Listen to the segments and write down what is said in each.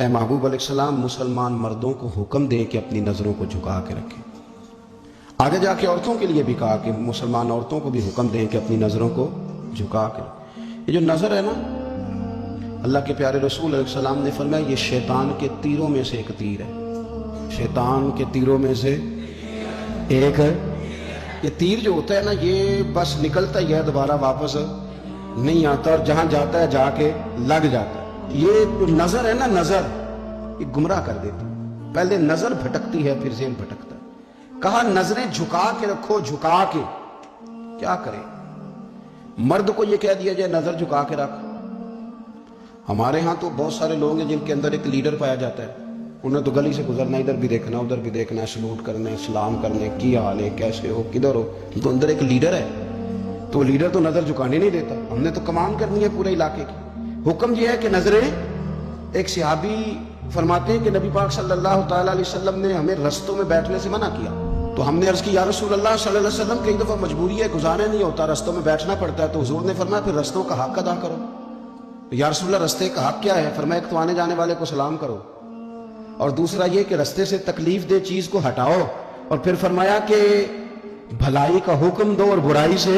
اے محبوب علیہ السلام مسلمان مردوں کو حکم دیں کہ اپنی نظروں کو جھکا کے رکھیں۔ آگے جا کے عورتوں کے لیے بھی کہا کہ مسلمان عورتوں کو بھی حکم دیں کہ اپنی نظروں کو جھکا کے رکھیں۔ یہ جو نظر ہے نا، اللہ کے پیارے رسول علیہ السلام نے فرمایا یہ شیطان کے تیروں میں سے ایک تیر ہے۔ شیطان کے تیروں میں سے ایک ہے۔ یہ تیر جو ہوتا ہے نا، یہ بس نکلتا ہی ہے، دوبارہ واپس نہیں آتا، اور جہاں جاتا ہے جا کے لگ جاتا ہے۔ یہ جو نظر ہے نا، نظر یہ گمراہ کر دیتی ہے۔ پہلے نظر بھٹکتی ہے، پھر ذہن بھٹکتا ہے۔ کہا نظریں جھکا کے رکھو، جھکا کے۔ کیا کریں؟ مرد کو یہ کہہ دیا جائے نظر جھکا کے رکھ۔ ہمارے ہاں تو بہت سارے لوگ ہیں جن کے اندر ایک لیڈر پایا جاتا ہے، انہیں تو گلی سے گزرنا، ادھر بھی دیکھنا ادھر بھی دیکھنا، سلوٹ کرنے، سلام کرنے، کی حال ہے، کیسے ہو، کدھر ہو، تو اندر ایک لیڈر ہے، تو لیڈر تو نظر جھکانے نہیں دیتا۔ ہم نے تو کمان کرنی ہے پورے علاقے کی۔ حکم یہ ہے کہ نظریں، ایک صحابی فرماتے ہیں کہ نبی پاک صلی اللہ تعالیٰ علیہ وسلم نے ہمیں رستوں میں بیٹھنے سے منع کیا، تو ہم نے عرض کی یا رسول اللہ صلی اللہ علیہ وسلم کئی دفعہ مجبوری ہے، گزارا نہیں ہوتا، رستوں میں بیٹھنا پڑتا ہے، تو حضور نے فرمایا پھر رستوں کا حق ادا کرو۔ یا رسول اللہ رستے کا حق کیا ہے؟ فرمایا ایک تو آنے جانے والے کو سلام کرو، اور دوسرا یہ کہ رستے سے تکلیف دہ چیز کو ہٹاؤ، اور پھر فرمایا کہ بھلائی کا حکم دو اور برائی سے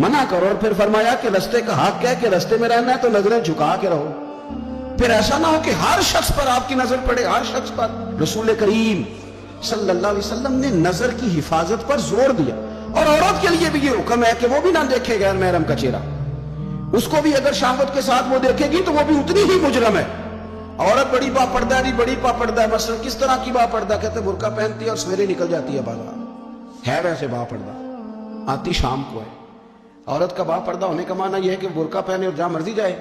منع کرو، اور پھر فرمایا کہ رستے کا حق ہے کہ رستے میں رہنا ہے تو نظریں جھکا کے رہو۔ پھر ایسا نہ ہو کہ ہر شخص پر آپ کی نظر پڑے، ہر شخص پر۔ رسول کریم صلی اللہ علیہ وسلم نے نظر کی حفاظت پر زور دیا، اور عورت کے لیے بھی یہ حکم ہے کہ وہ بھی نہ دیکھے غیر محرم کا چہرہ۔ اس کو بھی اگر شہوت کے ساتھ وہ دیکھے گی تو وہ بھی اتنی ہی مجرم ہے۔ عورت بڑی با پردہ ہے، بڑی با پردہ ہے، مثلا کس طرح کی با پردہ؟ کہتے ہیں برقع پہنتی ہے اور سویرے نکل جاتی ہے بازار، ہے ویسے با پردہ، آتی شام کو ہے۔ عورت کا با پردہ ہونے کا معنی یہ ہے کہ برقع پہنے اور جہاں مرضی جائے۔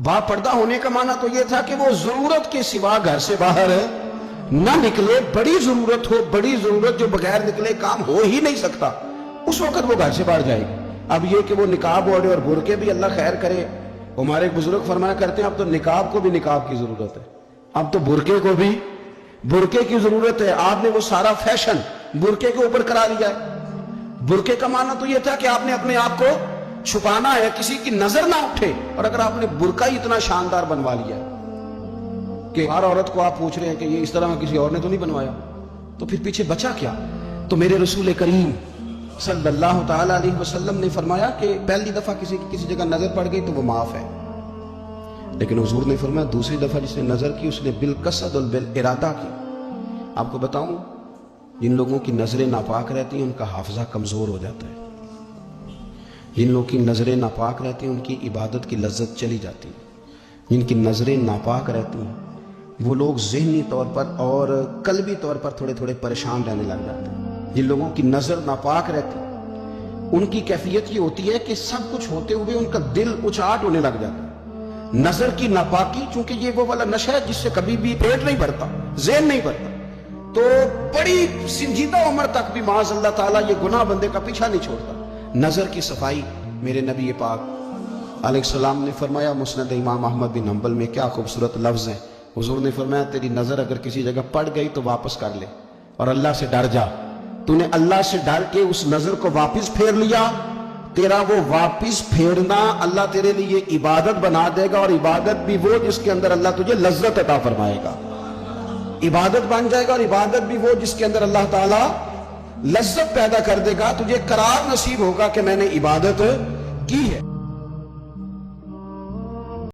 با پردہ ہونے کا معنی تو یہ تھا کہ وہ ضرورت کے سوا گھر سے باہر نہ نکلے، بڑی ضرورت ہو، بڑی ضرورت جو بغیر نکلے کام ہو ہی نہیں سکتا، اس وقت وہ گھر سے باہر جائے گی۔ اب یہ کہ وہ نقاب اوڑھے اور برقعے بھی اللہ خیر کرے، ہمارے ایک بزرگ فرمایا کرتے ہیں اب تو نقاب کو بھی نقاب کی ضرورت ہے، اب تو برقعے کو بھی برقعے کی ضرورت ہے۔ آپ نے وہ سارا فیشن برقعے کے اوپر کرا لیا ہے۔ برقعے کا معنی تو یہ تھا کہ آپ نے اپنے آپ کو چھپانا ہے، کسی کی نظر نہ اٹھے، اور اگر آپ نے برقع ہی اتنا شاندار بنوا لیا کہ ہر عورت کو آپ پوچھ رہے ہیں کہ یہ اس طرح میں کسی اور نے تو نہیں بنوایا، تو پھر پیچھے بچا کیا؟ تو میرے رسول کریم صلی اللہ تعالیٰ علیہ وسلم نے فرمایا کہ پہلی دفعہ کسی کی کسی جگہ نظر پڑ گئی تو وہ معاف ہے، لیکن حضور نے فرمایا دوسری دفعہ جس نے نظر کی اس نے بالقصد اور بالارادہ کی۔ آپ کو بتاؤں، جن لوگوں کی نظریں ناپاک رہتی ہیں ان کا حافظہ کمزور ہو جاتا ہے، جن لوگوں کی نظریں ناپاک رہتی ہیں ان کی عبادت کی لذت چلی جاتی ہے، جن کی نظریں ناپاک رہتی ہیں وہ لوگ ذہنی طور پر اور قلبی طور پر تھوڑے تھوڑے پریشان رہنے لگ جاتے ہیں۔ جن لوگوں کی نظر ناپاک رہتی ان کی کیفیت یہ ہوتی ہے کہ سب کچھ ہوتے ہوئے ان کا دل اچاٹ ہونے لگ جاتا ہے۔ نظر کی ناپاکی، چونکہ یہ وہ والا نشہ ہے جس سے کبھی بھی پیٹ نہیں بھرتا، ذہن نہیں بھرتا، تو بڑی سنجیدہ عمر تک بھی معاذ اللہ تعالیٰ یہ گناہ بندے کا پیچھا نہیں چھوڑتا۔ نظر کی صفائی، میرے نبی پاک علیہ السلام نے فرمایا، مسند امام احمد بن حنبل میں کیا خوبصورت لفظ ہیں، حضور نے فرمایا تیری نظر اگر کسی جگہ پڑ گئی تو واپس کر لے اور اللہ سے ڈر جا۔ تو نے اللہ سے ڈر کے اس نظر کو واپس پھیر لیا، تیرا وہ واپس پھیرنا اللہ تیرے لیے عبادت بنا دے گا، اور عبادت بھی وہ جس کے اندر اللہ تجھے لذت عطا فرمائے گا۔ عبادت بن جائے گا، اور عبادت بھی وہ جس کے اندر اللہ تعالیٰ لذت پیدا کر دے گا، تجھے قرار نصیب ہوگا کہ میں نے عبادت کی ہے۔